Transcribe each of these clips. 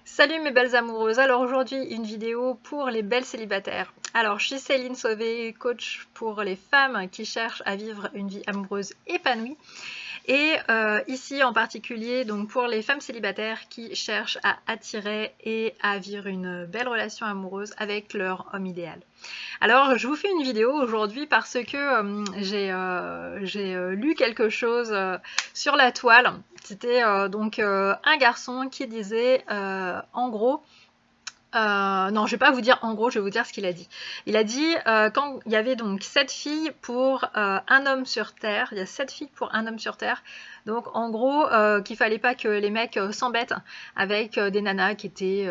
Salut mes belles amoureuses, alors aujourd'hui une vidéo pour les belles célibataires. Alors je suis Céline Sauvé, coach pour les femmes qui cherchent à vivre une vie amoureuse épanouie. Et ici en particulier donc pour les femmes célibataires qui cherchent à attirer et à vivre une belle relation amoureuse avec leur homme idéal. Alors je vous fais une vidéo aujourd'hui parce que j'ai lu quelque chose sur la toile. C'était donc un garçon qui disait en gros, non, je vais pas vous dire en gros, je vais vous dire ce qu'il a dit. Il a dit quand il y avait donc 7 filles pour un homme sur Terre, il y a 7 filles pour un homme sur Terre. Donc en gros, qu'il fallait pas que les mecs s'embêtent avec des nanas qui étaient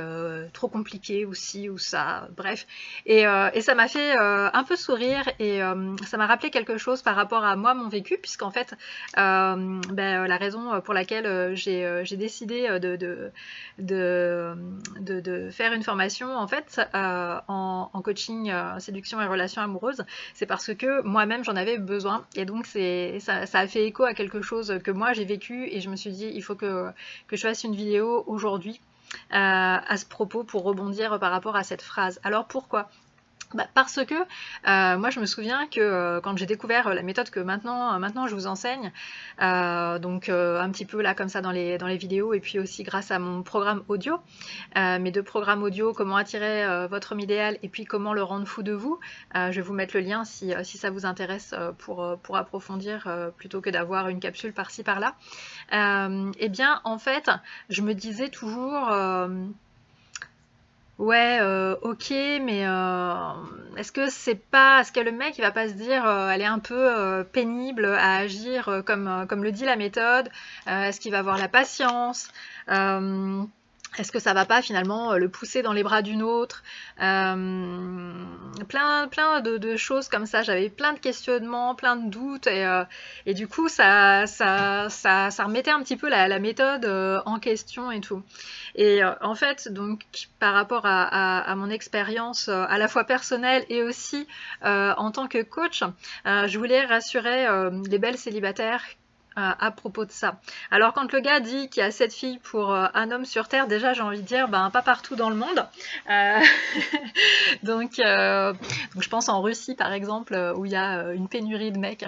trop compliquées ou ci ou ça, bref. Et ça m'a fait un peu sourire et ça m'a rappelé quelque chose par rapport à moi, mon vécu, puisqu'en fait, la raison pour laquelle j'ai décidé de faire une formation en fait en coaching séduction et relations amoureuses, c'est parce que moi-même j'en avais besoin et donc ça a fait écho à quelque chose que moi j'ai vécu et je me suis dit il faut que je fasse une vidéo aujourd'hui à ce propos pour rebondir par rapport à cette phrase. Alors pourquoi ? Parce que moi je me souviens que quand j'ai découvert la méthode que maintenant je vous enseigne, donc un petit peu là comme ça dans les vidéos et puis aussi grâce à mon programme audio, mes 2 programmes audio, comment attirer votre homme idéal et puis comment le rendre fou de vous, je vais vous mettre le lien si ça vous intéresse pour approfondir plutôt que d'avoir une capsule par-ci par-là. Et bien en fait je me disais toujours ouais, ok, mais est-ce que le mec il va pas se dire elle est un peu pénible à agir comme le dit la méthode, est-ce qu'il va avoir la patience, est-ce que ça va pas finalement le pousser dans les bras d'une autre, plein de choses comme ça, j'avais plein de questionnements, plein de doutes et du coup ça remettait un petit peu la méthode en question et tout. Et en fait, donc par rapport à mon expérience à la fois personnelle et aussi en tant que coach, je voulais rassurer les belles célibataires à propos de ça. Alors quand le gars dit qu'il y a 7 filles pour un homme sur Terre, déjà j'ai envie de dire pas partout dans le monde. Euh, donc je pense en Russie par exemple où il y a une pénurie de mecs.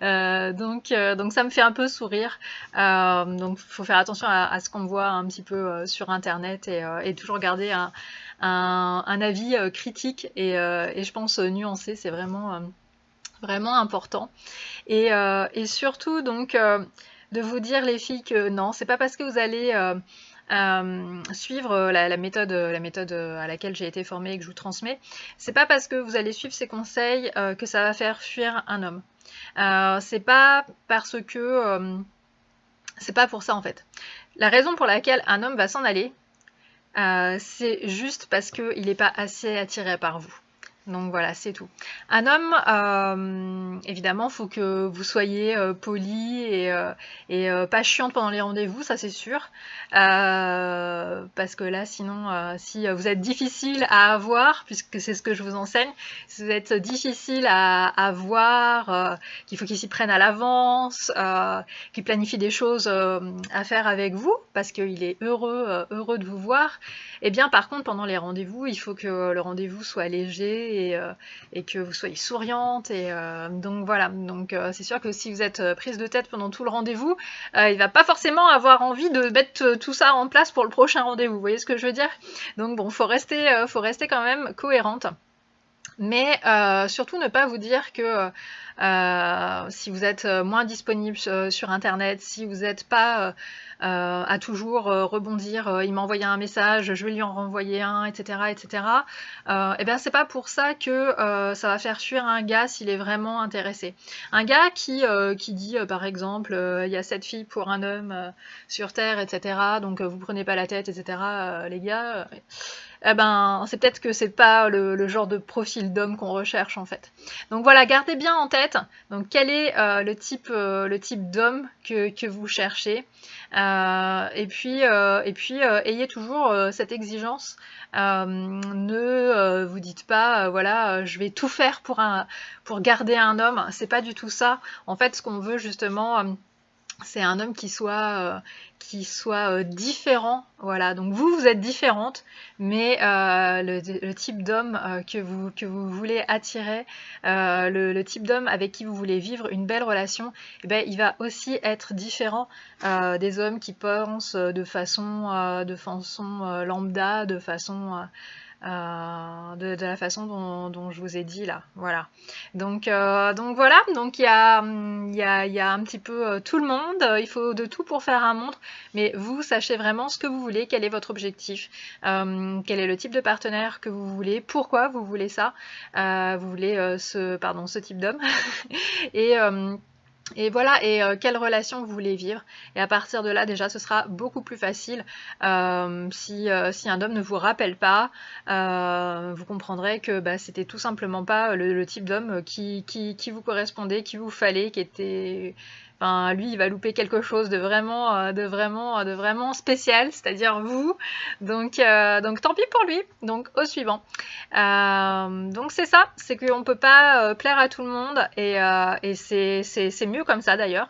Donc ça me fait un peu sourire. Donc il faut faire attention à ce qu'on voit un petit peu sur internet et toujours garder un avis critique et je pense nuancé, c'est vraiment important. Et surtout donc de vous dire les filles que non, c'est pas parce que vous allez suivre la méthode à laquelle j'ai été formée et que je vous transmets, c'est pas parce que vous allez suivre ces conseils que ça va faire fuir un homme. C'est pas parce que c'est pas pour ça en fait. La raison pour laquelle un homme va s'en aller, c'est juste parce qu'il n'est pas assez attiré par vous. Donc voilà, c'est tout. Un homme, évidemment, faut que vous soyez poli et pas chiante pendant les rendez-vous, ça c'est sûr. Parce que là, sinon, si vous êtes difficile à avoir, puisque c'est ce que je vous enseigne, si vous êtes difficile à avoir, qu'il faut qu'il s'y prenne à l'avance, qu'il planifie des choses à faire avec vous, parce qu'il est heureux de vous voir, et bien par contre, pendant les rendez-vous, il faut que le rendez-vous soit léger et que vous soyez souriante donc voilà, donc c'est sûr que si vous êtes prise de tête pendant tout le rendez-vous, il va pas forcément avoir envie de mettre tout ça en place pour le prochain rendez-vous, vous voyez ce que je veux dire? Donc bon, faut rester quand même cohérente. Mais surtout ne pas vous dire que si vous êtes moins disponible sur internet, si vous n'êtes pas à toujours rebondir, il m'a envoyé un message, je vais lui en renvoyer un, etc. etc. Et bien c'est pas pour ça que ça va faire fuir un gars s'il est vraiment intéressé. Un gars qui dit par exemple il y a 7 filles pour un homme sur Terre, etc. Donc vous prenez pas la tête, etc. Les gars. Eh ben, c'est peut-être que c'est pas le genre de profil d'homme qu'on recherche en fait. Donc voilà, gardez bien en tête donc quel est le type d'homme que vous cherchez. Et puis ayez toujours cette exigence. Ne vous dites pas voilà, je vais tout faire pour garder un homme. C'est pas du tout ça. En fait, ce qu'on veut justement c'est un homme qui soit différent, voilà. Donc vous êtes différente, mais le type d'homme que vous voulez attirer, le type d'homme avec qui vous voulez vivre une belle relation, eh ben, il va aussi être différent des hommes qui pensent de façon lambda, de façon de la façon dont je vous ai dit là, voilà. Donc voilà, donc il y a un petit peu tout le monde, il faut de tout pour faire un monde, mais vous sachez vraiment ce que vous voulez, quel est votre objectif, quel est le type de partenaire que vous voulez, pourquoi vous voulez ça, vous voulez ce type d'homme, et voilà, et quelle relation vous voulez vivre. Et à partir de là, déjà, ce sera beaucoup plus facile. Si un homme ne vous rappelle pas, vous comprendrez que bah, c'était tout simplement pas le type d'homme qui vous correspondait, qui vous fallait, qui était... Enfin, lui, il va louper quelque chose de vraiment spécial, c'est-à-dire vous. Donc tant pis pour lui. Donc au suivant. Donc c'est ça, c'est qu'on peut pas plaire à tout le monde et c'est mieux comme ça d'ailleurs.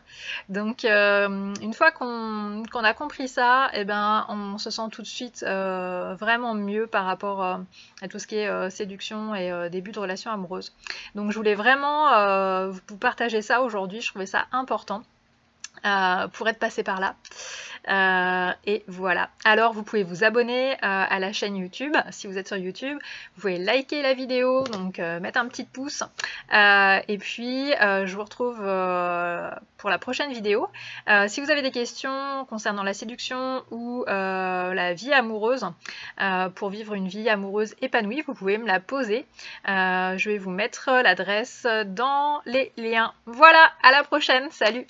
Donc une fois qu'on a compris ça, et ben on se sent tout de suite vraiment mieux par rapport à tout ce qui est séduction et début de relation amoureuse. Donc je voulais vraiment vous partager ça aujourd'hui, je trouvais ça important. Pour être passé par là. Et voilà. Alors vous pouvez vous abonner à la chaîne YouTube si vous êtes sur YouTube. Vous pouvez liker la vidéo, donc mettre un petit pouce. Et puis je vous retrouve pour la prochaine vidéo. Si vous avez des questions concernant la séduction ou la vie amoureuse, pour vivre une vie amoureuse épanouie, vous pouvez me la poser. Je vais vous mettre l'adresse dans les liens. Voilà, à la prochaine, salut!